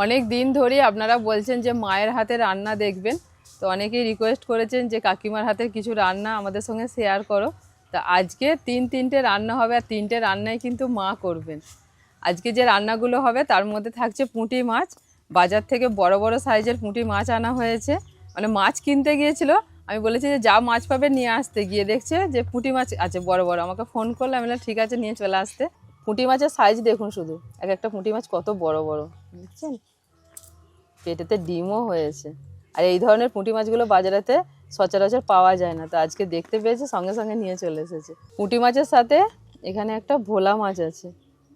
অনেক দিন ধরেই আপনারা বলছেন যে মায়ের হাতে রান্না দেখবেন, তো অনেকেই রিকোয়েস্ট করেছেন যে কাকিমার হাতের কিছু রান্না আমাদের সঙ্গে শেয়ার করো। তা আজকে তিনটে রান্না হবে, আর তিনটে রান্নাই কিন্তু মা করবেন। আজকে যে রান্নাগুলো হবে তার মধ্যে থাকছে পুঁটি মাছ। বাজার থেকে বড় বড় সাইজের পুঁটি মাছ আনা হয়েছে, মানে মাছ কিনতে গিয়েছিল, আমি বলেছি যে যা মাছ পাবে নিয়ে আসতে, গিয়ে দেখছে যে পুঁটি মাছ আছে বড় বড়। আমাকে ফোন করলে আমি বললাম ঠিক আছে নিয়ে চলে আসতে। পুঁটি মাছের সাইজ দেখুন, শুধু এক একটা পুঁটি মাছ কত বড় বড়, বুঝছেন? পেটেতে ডিমও হয়েছে। আর এই ধরনের পুঁটি মাছগুলো বাজারেতে সচরাচর পাওয়া যায় না, তো আজকে দেখতে পেয়েছে, সঙ্গে সঙ্গে নিয়ে চলে এসেছে। পুঁটি মাছের সাথে এখানে একটা ভোলা মাছ আছে,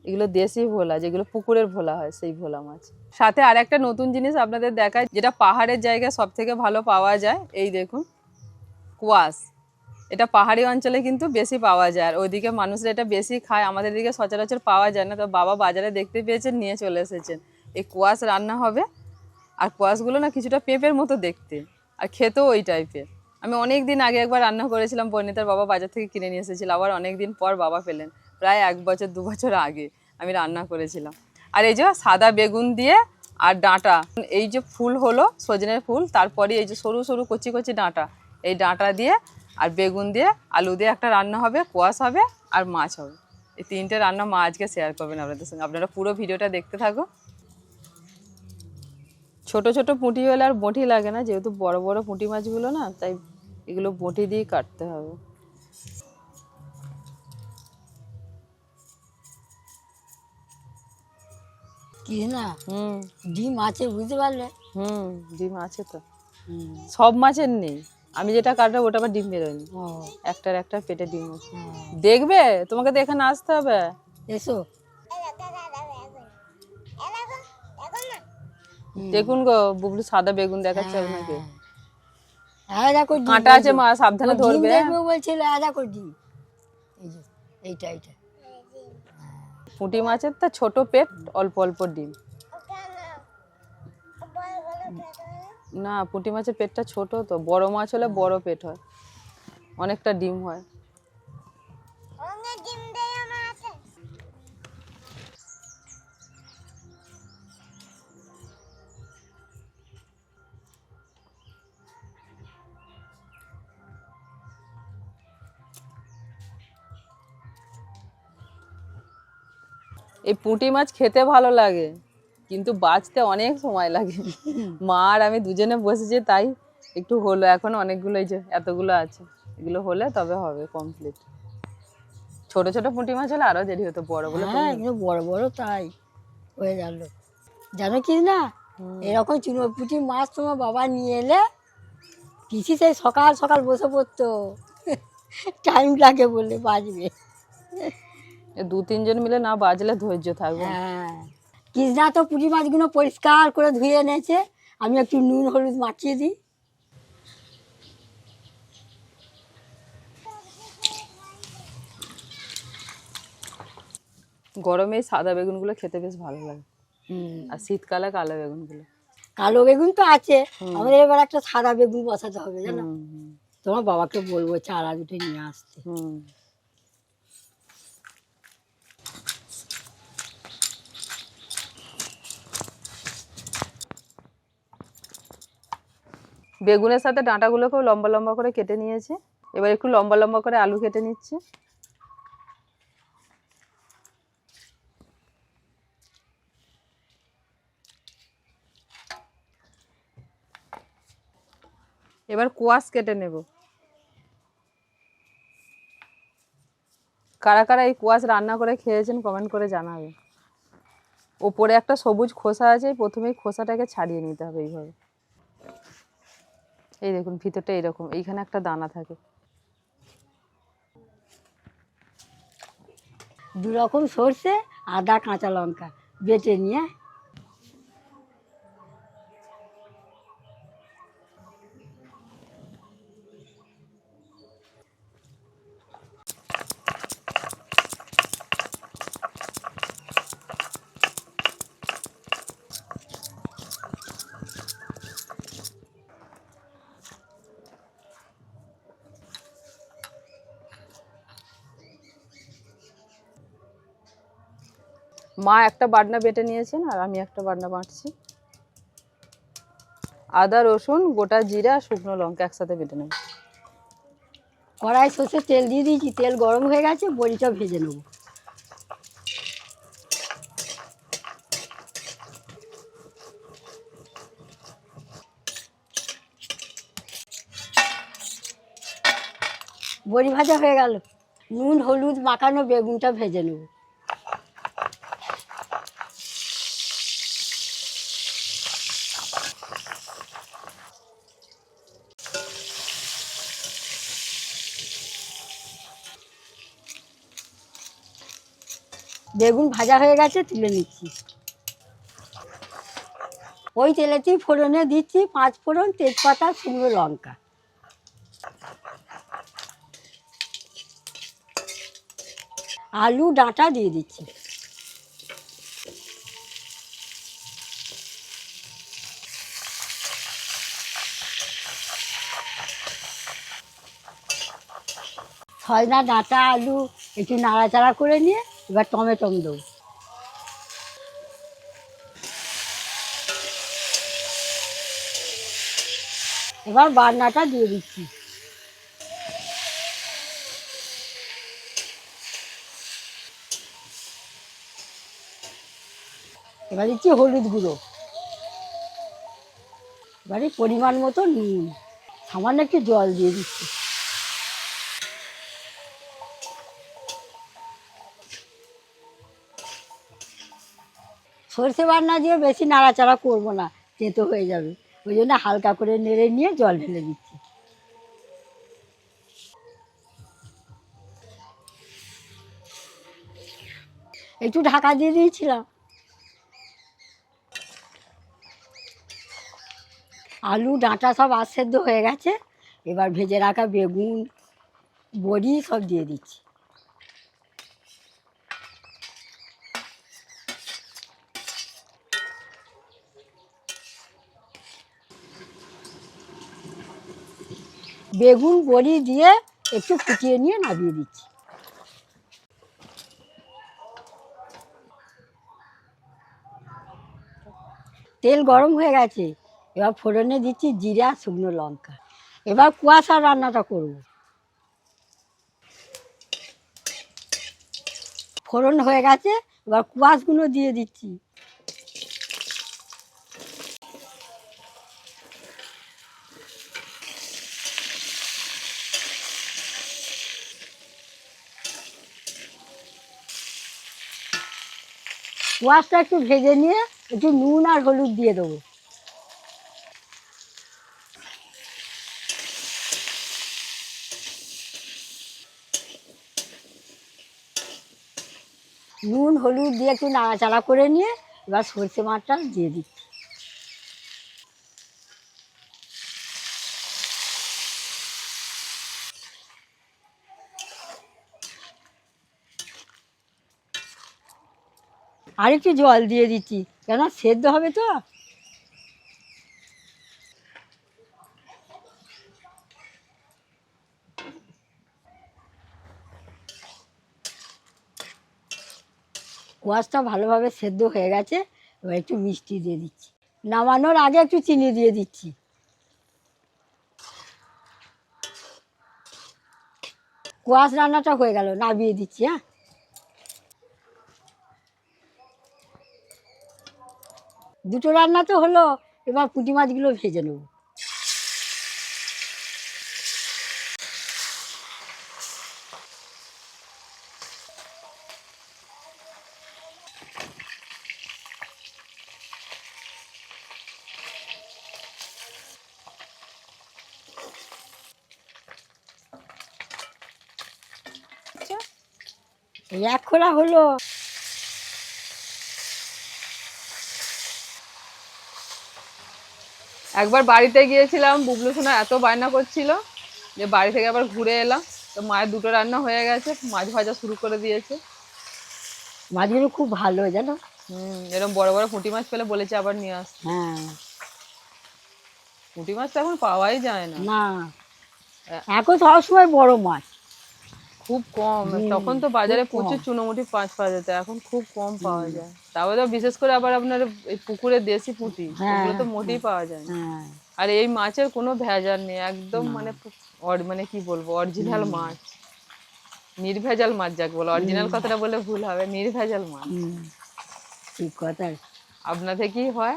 এগুলো দেশি ভোলা, যেগুলো পুকুরের ভোলা হয়, সেই ভোলা মাছ। সাথে আর একটা নতুন জিনিস আপনাদের দেখায়, যেটা পাহাড়ের জায়গায় সব থেকে ভালো পাওয়া যায়। এই দেখুন কোয়াশ, এটা পাহাড়ি অঞ্চলে কিন্তু বেশি পাওয়া যায়, আর ওইদিকে মানুষরা এটা বেশি খায়, আমাদের দিকে সচরাচর পাওয়া যায় না। তো বাবা বাজারে দেখতে পেয়েছেন, নিয়ে চলে এসেছেন। এই কোয়াশ রান্না হবে, আর কোয়াশগুলো না কিছুটা পেঁপের মতো দেখতে, আর খেতেও ওই টাইপের। আমি অনেক দিন আগে একবার রান্না করেছিলাম, বর্ণিতার বাবা বাজার থেকে কিনে নিয়ে এসেছিল, আবার অনেক দিন পর বাবা পেলেন, প্রায় 1 বছর 2 বছর আগে আমি রান্না করেছিলাম। আর এই যে সাদা বেগুন দিয়ে আর ডাঁটা, এই যে ফুল হলো সজনের ফুল, তারপরে এই যে সরু সরু কচি কচি ডাঁটা, এই ডাঁটা দিয়ে আর বেগুন দিয়ে আলু দিয়ে একটা রান্না হবে, কোয়াশ হবে আর মাছ হবে। এই তিনটে রান্না মা আজকে শেয়ার করবেন আপনাদের সঙ্গে, আপনারা পুরো ভিডিওটা দেখতে থাকো। ছোট ছোট পুঁটি হলে আর বঁটি লাগে না, যেহেতু বড় বড় পুঁটি মাছগুলো না, তাই এগুলো বঁটি দিয়ে কাটতে হবে। কি না ডিম আছে, বুঝতে পারলে? ডিম আছে তো, সব মাছের নেই। আমি যেটা কাটবো ওটা আবার ডিম বেরোয়নি, একটার একটা পেটে ডিম আছে। দেখবে, তোমাকে তো এখানে আসতে হবে। এসো দেখুন গো বুবলু, সাদা বেগুন দেখাচ্ছে আপনাকে। দেখো কাঁটা আছে মা, সাবধানে ধরবে। বলছিল দেখো ডিম, এই যে এইটা এইটা পুঁটি মাছের তো ছোট পেট, অল্প অল্প ডিম। না, পুঁটি মাছের পেটটা ছোট, তো বড় মাছ হলে বড় পেট হয়, অনেকটা ডিম হয়। এই পুঁটি মাছ খেতে ভালো লাগে, কিন্তু বাঁচতে অনেক সময় লাগে। মা আর আমি দুজনে বসেছি, তাই একটু হলো, এখন অনেকগুলো, এই যে এতগুলো আছে, এগুলো হলে তবে হবে কমপ্লিট। ছোট ছোট পুঁটি মাছ হলে আরো দেরি হতো, বড় বলে বড় বড় তাই হয়ে গেল। জানো কি না, এরকম চুনো পুঁটি মাছ তোমার বাবা নিয়ে এলে পিসি সেই সকাল সকাল বসে পড়তো, টাইম লাগে বলে বাজবে। 2-3 জন মিলে না বাজলে ধৈর্য থাকবে। হ্যাঁ, কৃষ্ণা তো পুঁটি মাছগুলো পরিষ্কার করে ধুয়ে এনেছে, আমি একটু নুন হলুদ মাখিয়ে দিই। গরমে সাদা বেগুনগুলো খেতে বেশ ভালো লাগে, আর শীতকালে কালো বেগুনগুলো। কালো বেগুন তো আছে, আমাদের এবার একটা সাদা বেগুন বসাতে হবে, জানো? তোমার বাবাকে বলবো চারা দুটো নিয়ে আসতে। বেগুনের সাথে ডাঁটাগুলোকেও লম্বা লম্বা করে কেটে নিয়েছি, এবার একটু লম্বা লম্বা করে আলু কেটে নিচ্ছি। এবার কোয়াশ কেটে নেব। কারা কারা এই কোয়াশ রান্না করে খেয়েছেন কমেন্ট করে জানাবে। ওপরে একটা সবুজ খোসা আছে, প্রথমেই খোসাটাকে ছাড়িয়ে নিতে হবে এইভাবে। এই দেখুন ভিতরটা এইরকম, এইখানে একটা দানা থাকে। 2 রকম সর্ষে, আদা, কাঁচা লঙ্কা বেটে নিয়ে মা একটা বাটনা বেটে নিয়েছেন, আর আমি একটা বাটনা বাটছি। আদা রসুন গোটা জিরা শুকনো লঙ্কা একসাথে বেটে নেব। কড়াই সর্ষের তেল দিয়ে দিয়েছি, তেল গরম হয়ে গেছে, বড়িটা ভেজে নেব। বড়ি ভাজা হয়ে গেল, নুন হলুদ মাখানো বেগুনটা ভেজে নেব। বেগুন ভাজা হয়ে গেছে, তুলে নিচ্ছি। ওই তেলেতেই ফোড়নে দিচ্ছি 5 ফোড়ন, তেজপাতা, শুকনো লঙ্কা। আলু ডাঁটা দিয়ে দিচ্ছি। সজনা ডাঁটা আলু একটু নাড়াচাড়া করে নিয়ে এবার টমেটো দেবো। এবার বাটনাটা দিয়ে দিচ্ছি। এবার দিচ্ছি হলুদ গুঁড়ো, এবারে পরিমাণ মতো নুন, সামান্য একটু জল দিয়ে দিচ্ছি। সর্ষে বাটনা দিয়ে বেশি নাড়াচাড়া করবো না, তেতো হয়ে যাবে, ওই জন্য হালকা করে নেড়ে নিয়ে জল ঢেলে দিচ্ছি। একটু ঢাকা দিয়ে দিয়েছিলাম। আলু ডাঁটা সব সেদ্ধ হয়ে গেছে, এবার ভেজে রাখা বেগুন বড়ি সব দিয়ে দিচ্ছি। বেগুন বড়ি দিয়ে একটু ফুটিয়ে নিয়ে নামিয়ে দিচ্ছি। তেল গরম হয়ে গেছে, এবার ফোড়নে দিচ্ছি জিরা শুকনো লঙ্কা। এবার কুয়াশা রান্নাটা করব। ফোড়ন হয়ে গেছে, এবার কুয়াশগুলো দিয়ে দিচ্ছি। কুয়াশটা একটু ভেজে নিয়ে একটু নুন আর হলুদ দিয়ে দেবো। নুন হলুদ দিয়ে একটু নাড়াচাড়া করে নিয়ে এবার সরষে বাটা দিয়ে দিচ্ছি। আর একটু জল দিয়ে দিচ্ছি, কেন সেদ্ধ হবে তো। কোয়াশটা ভালোভাবে সেদ্ধ হয়ে গেছে, এবার একটু মিষ্টি দিয়ে দিচ্ছি। নামানোর আগে একটু চিনি দিয়ে দিচ্ছি। কোয়াশ রান্নাটা হয়ে গেল, নামিয়ে দিচ্ছি। হ্যাঁ, দুটো রান্না তো হলো, এবার পুঁটি মাছগুলো ভেজে নেব। এই এক খোলা হলো। একবার বাড়িতে গিয়েছিলাম, বুবলু সোনা এত বায়না করছিল যে বাড়ি থেকে আবার ঘুরে এলাম, তো মায়ের দুটো রান্না হয়ে গেছে, মাছ ভাজা শুরু করে দিয়েছে। মাছগুলো খুব ভালো জানো। এরকম বড় বড় পুঁটি মাছ পেলে বলেছে আবার নিয়ে আস। হ্যাঁ, পুঁটি মাছ তো এখন পাওয়াই যায় না। না, এখন সবসময় বড় মাছ। খুব কম, তখন তো বাজারে প্রচুর চুনোমুটি মাছ পাওয়া যেত, এখন খুব কম পাওয়া যায়। তাও তো বিশেষ করে আবার আপনার এই পুকুরে দেশি পুঁটি, ওগুলো তো মোটেই পাওয়া যায় না। হ্যাঁ আর এই মাছের কোনো ভেজাল নেই, একদম মানে মানে কি বলবো, অরিজিনাল মাছ, নির্ভেজাল মাছ যাকে বলে। অরিজিনাল কথাটা বলে ভুল হবে, নির্ভেজাল মাছ। ঠিক কথা। আপনাদের কি হয়,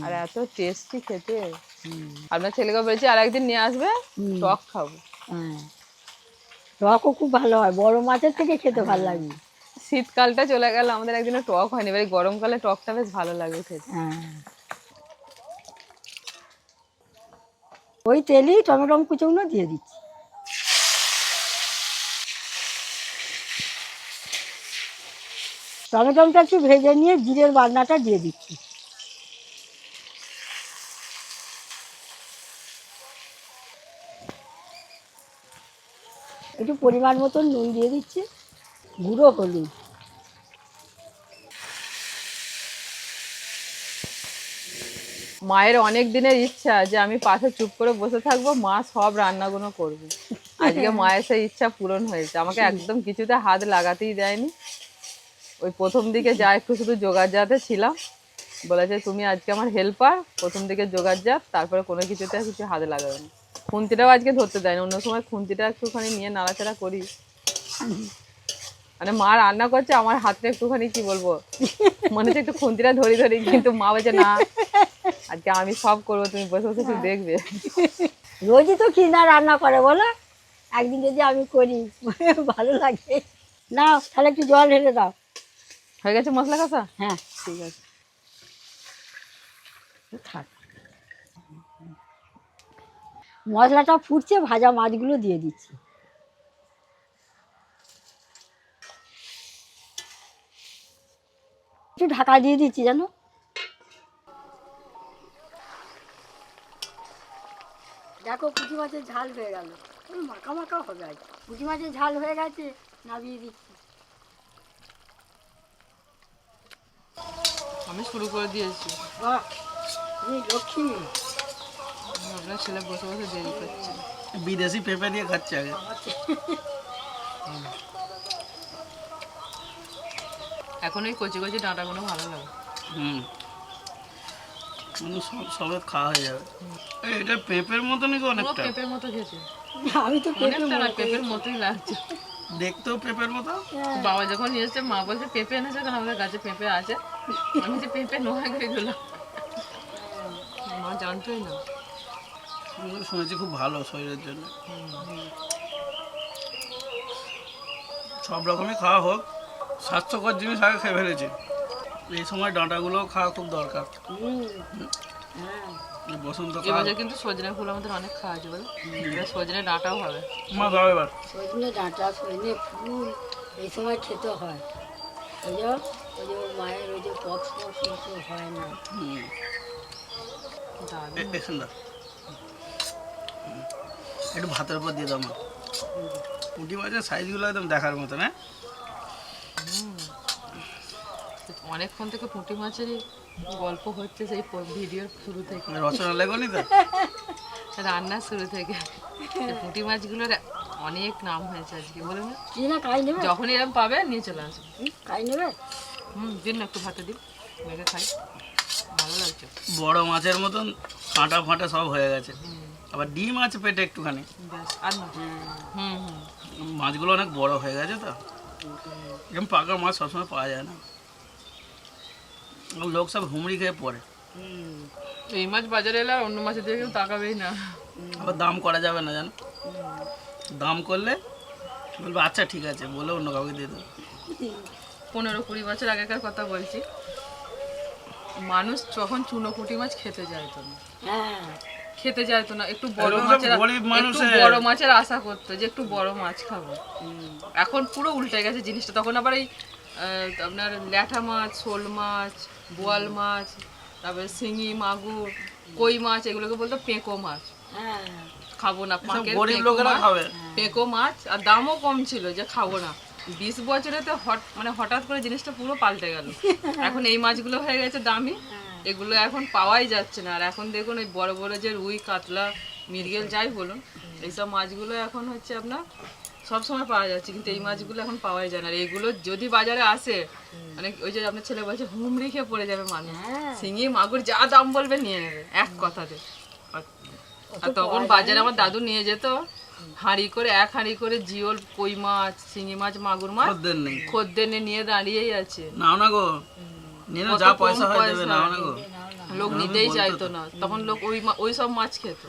আর এত টেস্টি খেতে। হুম, আপনার ছেলেকে বলেছি আর একদিন নিয়ে আসবে, টক খাবো। হ্যাঁ টকও খুব ভালো হয়, বড় মাছের থেকে খেতে ভালো লাগে। শীতকালটা চলে গেল, আমাদের একদিনও টক হয়নি, এবার এই গরমকালে টকটা বেশ ভালো লাগে খেতে। হ্যাঁ ওই তেলেই টমেটো কুচোগুলো দিয়ে দিচ্ছি। টমেটোটা একটু ভেজে নিয়ে জিরের বাটনাটা দিয়ে দিচ্ছি। একটু পরিমাণ মতন নুন দিয়ে দিচ্ছি, গুঁড়ো হলুদ। মায়ের অনেক দিনের ইচ্ছা যে আমি পাশে চুপ করে বসে থাকবো, মা সব রান্নাগুলো করবে। আজকে মায়ের সেই ইচ্ছা পূরণ হয়েছে, আমাকে একদম কিছুতে হাত লাগাতেই দেয়নি। ওই প্রথম দিকে যা একটু শুধু জোগাড়জাতে ছিলাম, বলেছে তুমি আজকে আমার হেল্পার, প্রথম দিকে জোগাড়জাত, তারপরে কোনো কিছুতে কিছু হাত লাগাবে না। খুন্তিটাও আজকে ধরতে দেয় না, অন্য সময় খুন্তিটা একটুখানি নিয়ে নাড়াচাড়া করি। মানে মা রান্না করছে, আমার হাতটা একটুখানি কি বলবো, মনে হচ্ছে একটু খুন্তিটা ধরি ধরি, কিন্তু মা বলছে না আজকে আমি সব করবো, তুমি বসে বসে শুধু দেখবে। রোজই তো কিনা রান্না করে বলো, একদিন যদি আমি করি ভালো লাগে। না তাহলে একটু জল ঢেলে দাও। হয়ে গেছে মশলা কষা? হ্যাঁ ঠিক আছে, থাক। মশলাটা ফুটছে, ভাজা মাছগুলো দিয়ে দিচ্ছি। একটু ঢাকা দিয়ে দিচ্ছি জানো। দেখো পুঁটি মাছের ঝাল হয়ে গেল, মাখা মাখা হবে আজ। পুঁটি মাছের ঝাল হয়ে গেছে, নামিয়ে দিচ্ছি। আমি শুরু করে দিয়েছি। বাহ তুমি লক্ষ্মী। আপনার ছেলে বসে বসে দেরি করছে, বিদেশি পেঁপে দিয়ে খাচ্ছে আগে। এখন এই কচি কচি ডাঁটাগুলো ভালো লাগে। হুম, সবে খাওয়া হয়ে যাবে। এটা পেঁপের মতনই তো অনেকটা, পেঁপের মতো খেতে, আমি তো অনেকটা না পেঁপের মতোই লাগছে। দেখতেও পেঁপের মতো। বাবা যখন নিয়ে এসছে, মা বলছে পেঁপে এনেছে কেন, আমাদের গাছে পেঁপে আছে। আমি যে পেঁপে নয় এগুলো, মা জানতোই না। শুনেছি খুব ভালো শরীরের জন্য। সব রকমই খাওয়া হোক, স্বাস্থ্যকর জিনিস আগে খেয়ে ফেলেছি। এই সময় ডাঁটাগুলো খাওয়া খুব দরকার। এই বসন্তকাল। এবছর কিন্তু সজনে ফুল আমাদের অনেক খাওয়া আছে বলে, এবার সজনে ডাঁটাও হবে। মা দাও এবার। সজনে ডাঁটা সজনে ফুল এই সময় খেতে হয়। ওই যে মায়ের ওই যে পক্স হয় না। এখান দাও, একটু ভাতের উপর দিয়ে দাও মা। পুঁটি মাছের সাইজগুলো একদম দেখার মতো না। অনেকক্ষণ থেকে পুঁটি মাছেরই গল্প হচ্ছে, সেই ভিডিওর শুরু থেকে, রচনা লেগনি তো, রান্নার শুরু থেকে। পুঁটি মাছগুলোর অনেক নাম হয়েছে আজকে, বলুন না। কি না কাই নেবে? যখন এরকম পাবে নিয়ে চলে আসবে। কাই নেবে? দিন না একটু ভাতে দিন, মেঘে খাই, ভালো লাগছে। বড় মাছের মতন কাঁটা ফাঁটা সব হয়ে গেছে। আবার ডিম আছে পেটে একটুখানি। ব্যাস আর না। মাছগুলো অনেক বড় হয়ে গেছে তো, এরকম পাকা মাছ সবসময় পাওয়া যায় না। লোক সব হুমড়ি খেয়ে পড়ে। এই মাছ বাজারে এলে আর অন্য মাছের দিকে কেউ তাকাবেই না। আবার দাম করা যাবে না জানো, দাম করলে বলবে আচ্ছা ঠিক আছে বলে অন্য কাউকে দিয়ে দেবো। 15-20 বছর আগেকার কথা বলছি, মানুষ যখন চুনো পুঁটি মাছ খেতে যাইতো না, হ্যাঁ খেতে যাইতো না, একটু বড় এগুলো সব মাছের, গরিব একটু মানুষের। বড় মাছের আশা করতো যে একটু বড় মাছ খাবো। এখন পুরো উল্টে গেছে জিনিসটা। তখন আবার এই আপনার ল্যাঠা মাছ, শোল মাছ, বোয়াল মাছ, তারপরে শিঙি, মাগুর, কই মাছ, এগুলোকে বলতো পেঁকো মাছ। হ্যাঁ খাবো না, পাঁকের গরিব পেঁকো লোকেরা মাছ, খাবে। পেঁকো মাছ, আর দামও কম ছিল যে খাবো না। 20 বছরেতে মানে হঠাৎ করে জিনিসটা পুরো পাল্টে গেল। এখন এই মাছগুলো হয়ে গেছে দামি, এগুলো এখন পাওয়াই যাচ্ছে না। আর এখন দেখুন ওই বড় বড় যে রুই, কাতলা, মৃগেল যাই বলুন, এইসব মাছগুলো এখন হচ্ছে আপনার সব সময় পাওয়া যাচ্ছে, কিন্তু এই মাছগুলো এখন পাওয়াই যায় না। আর এইগুলো যদি বাজারে আসে মানে ওই যে আপনার ছেলে বলছে হুমড়ি খেয়ে পড়ে যাবে মানুষ, শিঙি মাগুর যা দাম বলবে নিয়ে নেবে এক কথাতে। আর তখন বাজারে আমার দাদু নিয়ে যেত হাঁড়ি করে, এক হাঁড়ি করে জিওল, কই মাছ, শিঙি মাছ, মাগুর মাছ, খদ্দের নেই, খদ্দের নিয়ে দাঁড়িয়েই আছে। নাও না গো, নিয়ে নাও, কত যা কম পয়সা হয় দেবে, পয়সা। নাও না গো। লোক নিতেই চাইতো না, তখন লোক ওই সব মাছ খেত।